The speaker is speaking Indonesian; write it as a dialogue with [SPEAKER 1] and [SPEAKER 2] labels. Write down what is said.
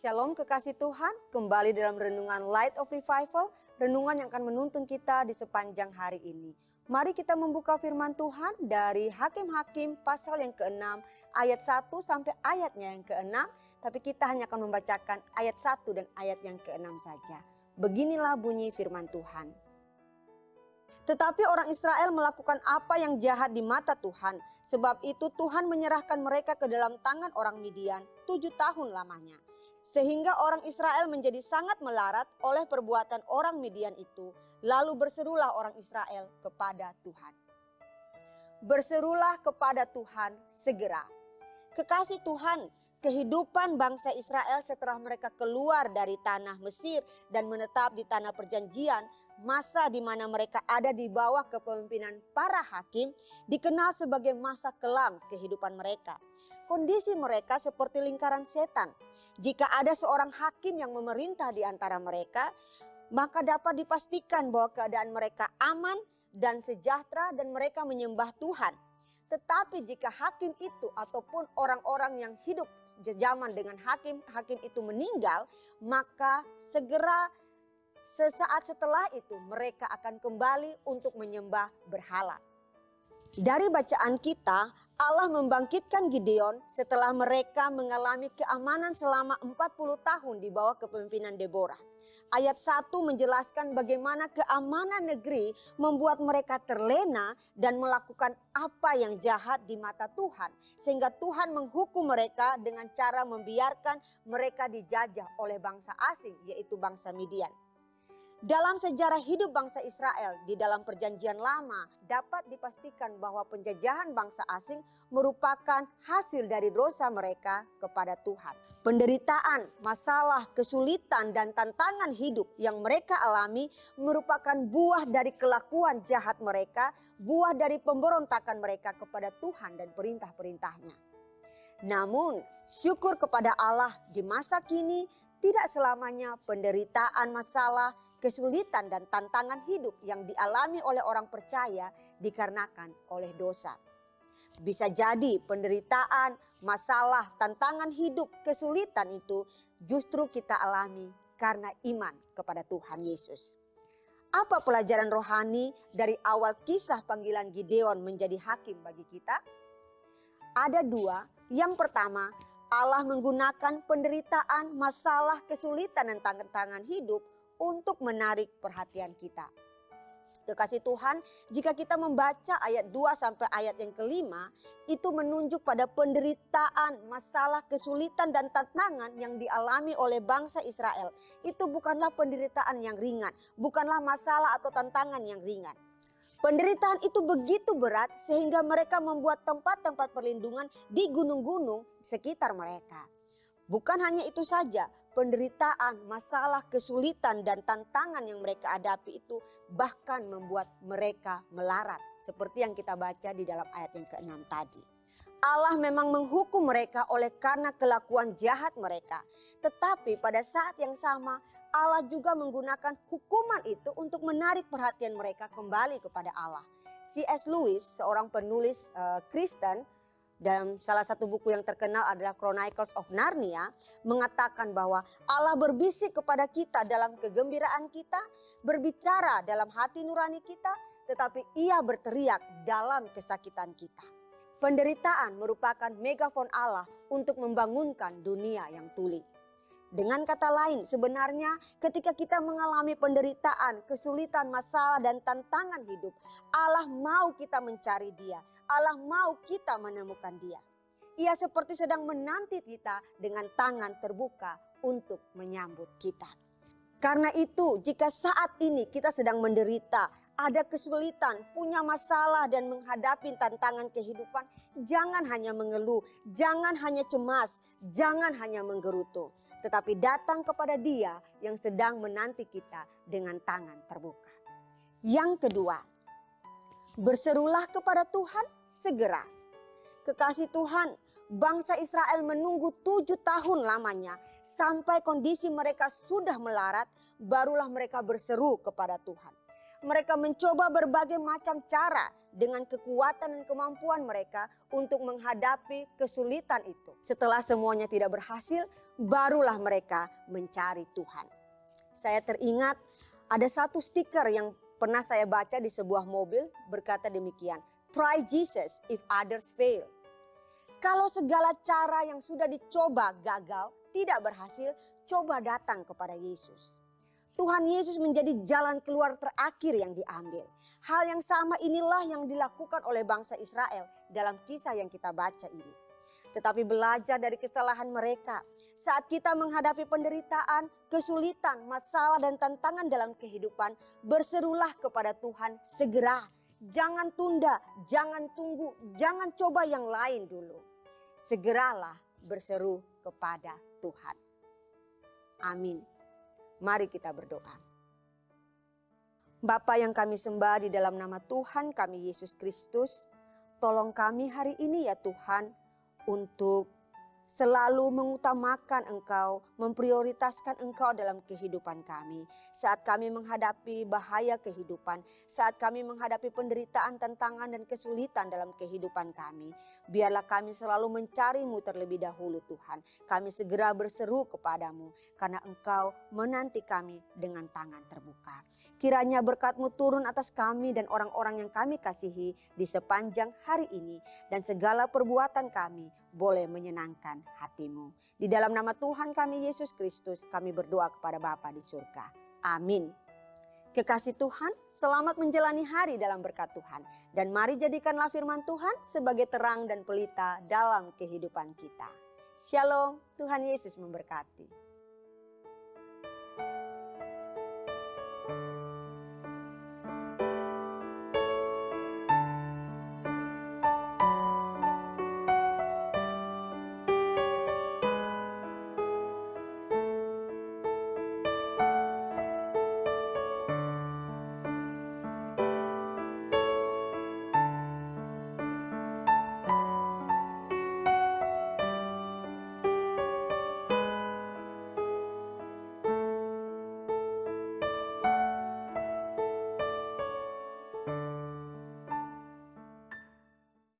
[SPEAKER 1] Shalom kekasih Tuhan, kembali dalam renungan Light of Revival, renungan yang akan menuntun kita di sepanjang hari ini. Mari kita membuka firman Tuhan dari Hakim-Hakim pasal yang ke-6, ayat 1 sampai ayatnya yang ke-6, tapi kita hanya akan membacakan ayat 1 dan ayat yang ke-6 saja. Beginilah bunyi firman Tuhan. Tetapi orang Israel melakukan apa yang jahat di mata Tuhan. Sebab itu Tuhan menyerahkan mereka ke dalam tangan orang Midian 7 tahun lamanya. Sehingga orang Israel menjadi sangat melarat oleh perbuatan orang Midian itu. Lalu berserulah orang Israel kepada Tuhan. Berserulah kepada Tuhan segera. Kekasih Tuhan, kehidupan bangsa Israel setelah mereka keluar dari tanah Mesir dan menetap di tanah perjanjian, masa di mana mereka ada di bawah kepemimpinan para hakim, dikenal sebagai masa kelam kehidupan mereka. Kondisi mereka seperti lingkaran setan. Jika ada seorang hakim yang memerintah di antara mereka, maka dapat dipastikan bahwa keadaan mereka aman dan sejahtera dan mereka menyembah Tuhan. Tetapi jika hakim itu ataupun orang-orang yang hidup sejaman dengan hakim itu meninggal, maka segera sesaat setelah itu mereka akan kembali untuk menyembah berhala. Dari bacaan kita, Allah membangkitkan Gideon setelah mereka mengalami keamanan selama 40 tahun di bawah kepemimpinan Deborah. Ayat 1 menjelaskan bagaimana keamanan negeri membuat mereka terlena dan melakukan apa yang jahat di mata Tuhan. Sehingga Tuhan menghukum mereka dengan cara membiarkan mereka dijajah oleh bangsa asing, yaitu bangsa Midian. Dalam sejarah hidup bangsa Israel di dalam perjanjian lama dapat dipastikan bahwa penjajahan bangsa asing merupakan hasil dari dosa mereka kepada Tuhan. Penderitaan, masalah, kesulitan dan tantangan hidup yang mereka alami merupakan buah dari kelakuan jahat mereka, buah dari pemberontakan mereka kepada Tuhan dan perintah-perintahnya. Namun syukur kepada Allah di masa kini tidak selamanya penderitaan, masalah, kesulitan dan tantangan hidup yang dialami oleh orang percaya dikarenakan oleh dosa. Bisa jadi penderitaan, masalah, tantangan hidup, kesulitan itu justru kita alami karena iman kepada Tuhan Yesus. Apa pelajaran rohani dari awal kisah panggilan Gideon menjadi hakim bagi kita? Ada dua. Yang pertama, Allah menggunakan penderitaan, masalah, kesulitan dan tantangan hidup untuk menarik perhatian kita. Kekasih Tuhan, jika kita membaca ayat 2 sampai ayat yang kelima, itu menunjuk pada penderitaan, masalah, kesulitan dan tantangan yang dialami oleh bangsa Israel. Itu bukanlah penderitaan yang ringan, bukanlah masalah atau tantangan yang ringan. Penderitaan itu begitu berat sehingga mereka membuat tempat-tempat perlindungan di gunung-gunung sekitar mereka. Bukan hanya itu saja, penderitaan, masalah, kesulitan dan tantangan yang mereka hadapi itu bahkan membuat mereka melarat. Seperti yang kita baca di dalam ayat yang ke-6 tadi. Allah memang menghukum mereka oleh karena kelakuan jahat mereka. Tetapi pada saat yang sama Allah juga menggunakan hukuman itu untuk menarik perhatian mereka kembali kepada Allah. C.S. Lewis, seorang penulis Kristen, dan salah satu buku yang terkenal adalah Chronicles of Narnia, mengatakan bahwa Allah berbisik kepada kita dalam kegembiraan kita, berbicara dalam hati nurani kita, tetapi Ia berteriak dalam kesakitan kita. Penderitaan merupakan megafon Allah untuk membangunkan dunia yang tuli. Dengan kata lain, sebenarnya ketika kita mengalami penderitaan, kesulitan, masalah dan tantangan hidup, Allah mau kita mencari Dia. Allah mau kita menemukan Dia. Ia seperti sedang menanti kita dengan tangan terbuka untuk menyambut kita. Karena itu, jika saat ini kita sedang menderita, ada kesulitan, punya masalah dan menghadapi tantangan kehidupan, jangan hanya mengeluh, jangan hanya cemas, jangan hanya menggerutu. Tetapi datang kepada Dia yang sedang menanti kita dengan tangan terbuka. Yang kedua, berserulah kepada Tuhan segera. Kekasih Tuhan, bangsa Israel menunggu 7 tahun lamanya sampai kondisi mereka sudah melarat, barulah mereka berseru kepada Tuhan. mereka mencoba berbagai macam cara dengan kekuatan dan kemampuan mereka untuk menghadapi kesulitan itu. Setelah semuanya tidak berhasil, barulah mereka mencari Tuhan. Saya teringat ada satu stiker yang pernah saya baca di sebuah mobil berkata demikian, "Try Jesus if others fail." Kalau segala cara yang sudah dicoba gagal, tidak berhasil, coba datang kepada Yesus. Tuhan Yesus menjadi jalan keluar terakhir yang diambil. Hal yang sama inilah yang dilakukan oleh bangsa Israel dalam kisah yang kita baca ini. Tetapi belajar dari kesalahan mereka, saat kita menghadapi penderitaan, kesulitan, masalah dan tantangan dalam kehidupan, berserulah kepada Tuhan segera. Jangan tunda, jangan tunggu, jangan coba yang lain dulu. Segeralah berseru kepada Tuhan. Amin. Mari kita berdoa. Bapa yang kami sembah di dalam nama Tuhan kami Yesus Kristus, tolong kami hari ini ya Tuhan untuk selalu mengutamakan Engkau, memprioritaskan Engkau dalam kehidupan kami. Saat kami menghadapi bahaya kehidupan, saat kami menghadapi penderitaan, tantangan dan kesulitan dalam kehidupan kami, biarlah kami selalu mencari-Mu terlebih dahulu Tuhan. Kami segera berseru kepadamu karena Engkau menanti kami dengan tangan terbuka. Kiranya berkat-Mu turun atas kami dan orang-orang yang kami kasihi di sepanjang hari ini. Dan segala perbuatan kami boleh menyenangkan hati-Mu. Di dalam nama Tuhan kami Yesus Kristus kami berdoa kepada Bapa di surga. Amin. Kekasih Tuhan, selamat menjalani hari dalam berkat Tuhan. Dan mari jadikanlah firman Tuhan sebagai terang dan pelita dalam kehidupan kita. Shalom, Tuhan Yesus memberkati.